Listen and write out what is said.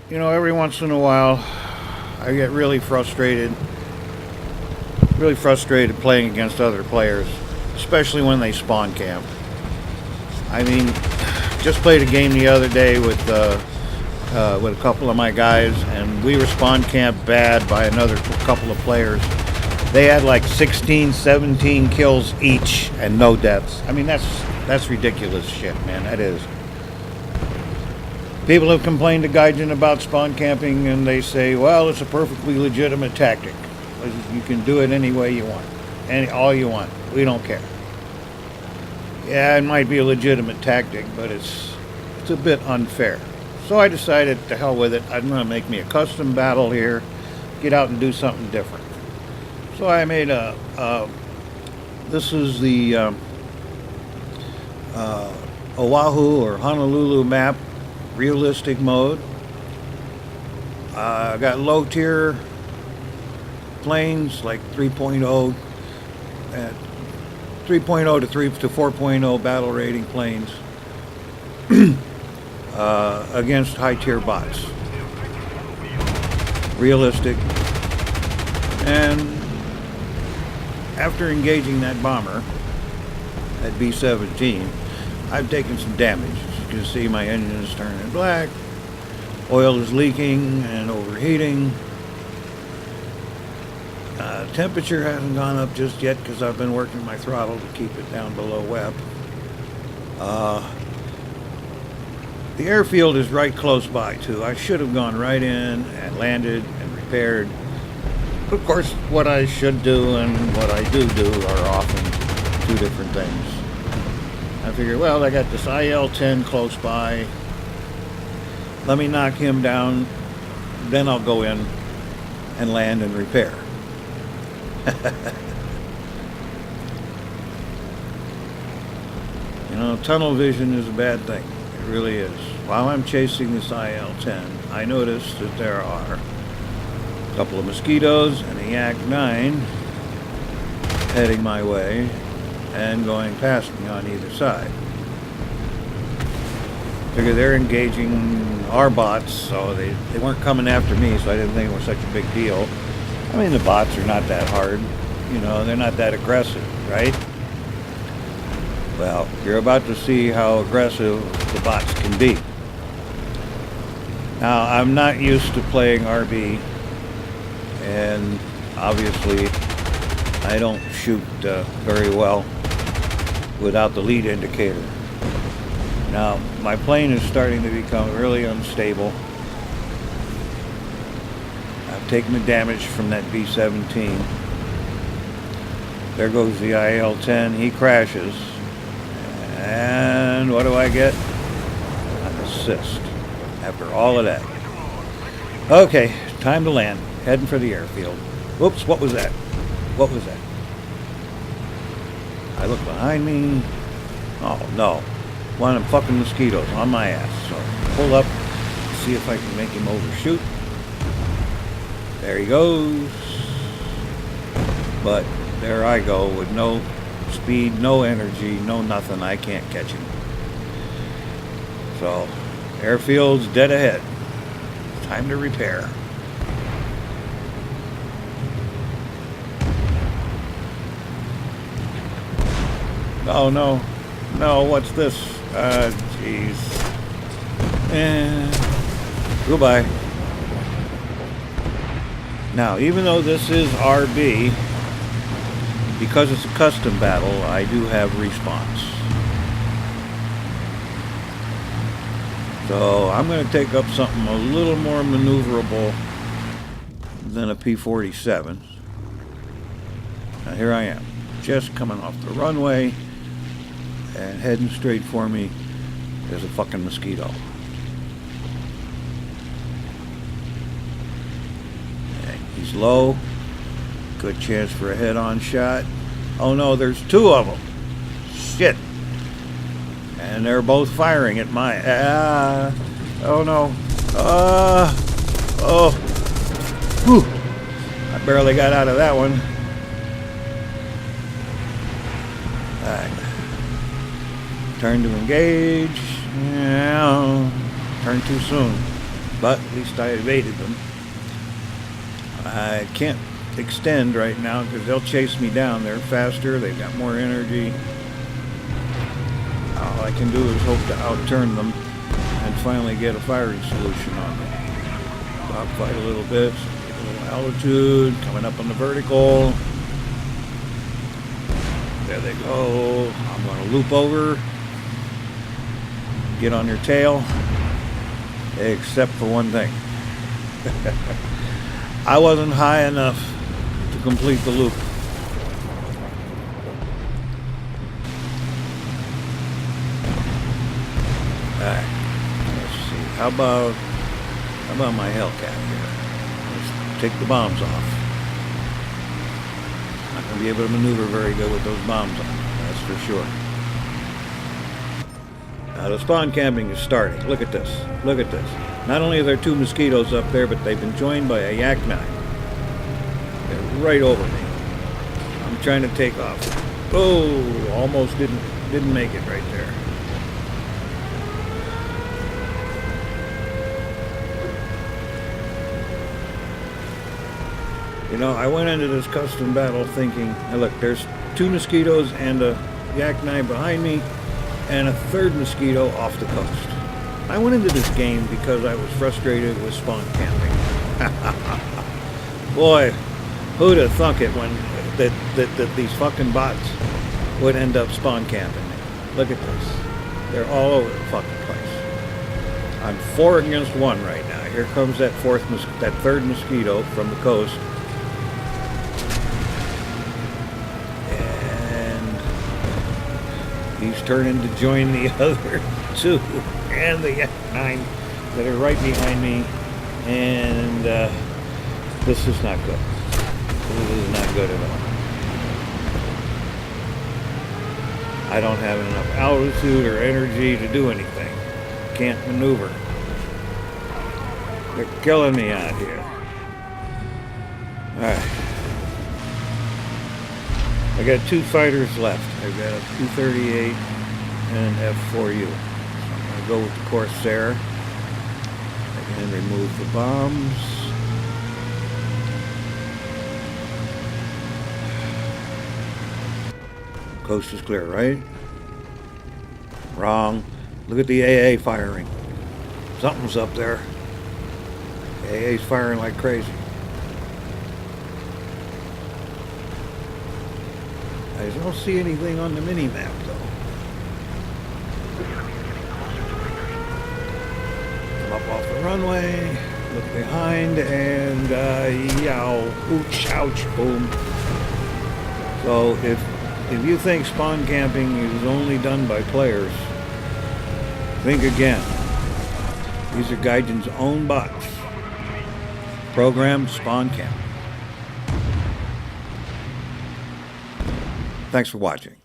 You know, every once in a while, I get really frustrated playing against other players, especially when they spawn camp. I mean, just played a game the other day with a couple of my guys, and we were spawn camp bad by another couple of players. They had like 16, 17 kills each and no deaths. I mean, that's ridiculous shit, man. That is. People have complained to Gaijin about spawn camping, and they say, well, it's a perfectly legitimate tactic. You can do it any way you want, all you want. We don't care. Yeah, it might be a legitimate tactic, but it's a bit unfair. So I decided, to hell with it. I'm going to make me a custom battle here, get out and do something different. So I made this is the Oahu or Honolulu map, realistic mode. I got low tier planes like 3.0 at 3.0 to 3 to 4.0 battle rating planes against high tier bots. Realistic. And after engaging that bomber at B-17, I've taken some damage. As you can see, my engine is turning black, oil is leaking and overheating. Temperature hasn't gone up just yet because I've been working my throttle to keep it down below WEP. The airfield is right close by too. I should have gone right in and landed and repaired. Of course, what I should do and what I do are often two different things. I figure, well, I got this IL-10 close by. Let me knock him down, then I'll go in and land and repair. You know, tunnel vision is a bad thing. It really is. While I'm chasing this IL-10, I noticed that there are a couple of mosquitoes and a Yak-9 heading my way and going past me on either side. Figure they're engaging our bots, so they weren't coming after me, so I didn't think it was such a big deal. I mean, the bots are not that hard. You know, they're not that aggressive, right? Well, you're about to see how aggressive the bots can be. Now, I'm not used to playing RB, and obviously I don't shoot very well without the lead indicator. Now, my plane is starting to become really unstable. I've taken the damage from that B-17. There goes the IL-10. He crashes. And what do I get? An assist. After all of that. Okay, time to land. Heading for the airfield. Whoops, what was that? What was that? I look behind me. Oh, no. One of them fucking mosquitoes on my ass. So, pull up. See if I can make him overshoot. There he goes. But there I go with no speed, no energy, no nothing. I can't catch him. So, airfield's dead ahead. Time to repair. Oh no. No, what's this? Jeez. Goodbye. Now, even though this is RB, because it's a custom battle, I do have response. So I'm going to take up something a little more maneuverable than a P-47. Now here I am, just coming off the runway, and heading straight for me is a fucking mosquito. Okay, he's low. Good chance for a head-on shot. Oh no, there's two of them. Shit. And they're both firing at my... oh no. Oh. Whew. I barely got out of that one. Alright. Turn to engage. Yeah. Turn too soon. but at least I evaded them. I can't extend right now because they'll chase me down. They're faster, they've got more energy. All I can do is hope to outturn them and finally get a firing solution on them. Dogfight a little bit, so get a little altitude, coming up on the vertical. There they go. I'm going to loop over, get on their tail, except for one thing. I wasn't high enough to complete the loop. Alright, let's see. How about my Hellcat here? Let's take the bombs off. Not going to be able to maneuver very good with those bombs on, that's for sure. Now the spawn camping is starting. Look at this. Look at this. Not only are there 2 mosquitoes up there, but they've been joined by a Yak-9. They're right over me. I'm trying to take off. Oh, almost didn't make it right there. You know, I went into this custom battle thinking, hey, look, there's 2 mosquitoes and a Yak-9 behind me, and a 3rd mosquito off the coast. I went into this game because I was frustrated with spawn camping. Boy, who'd have thunk it when that these fucking bots would end up spawn camping. Look at this. They're all over the fucking place. I'm 4 against 1 right now. Here comes that 3rd mosquito from the coast. He's turning to join the other 2 and the Yak-9 that are right behind me, and this is not good. This is not good at all. I don't have enough altitude or energy to do anything. Can't maneuver. They're killing me out here. Alright. I got 2 fighters left. I've got a P-38 and an F-4U. So I'm going to go with the Corsair. I can remove the bombs. Coast is clear, right? Wrong. Look at the AA firing. Something's up there. AA's firing like crazy. I don't see anything on the mini-map, though. Come up off the runway, look behind, and yow, ooch, ouch, boom. So if you think spawn camping is only done by players, think again. These are Gaijin's own bots. Programmed spawn camping. Thanks for watching.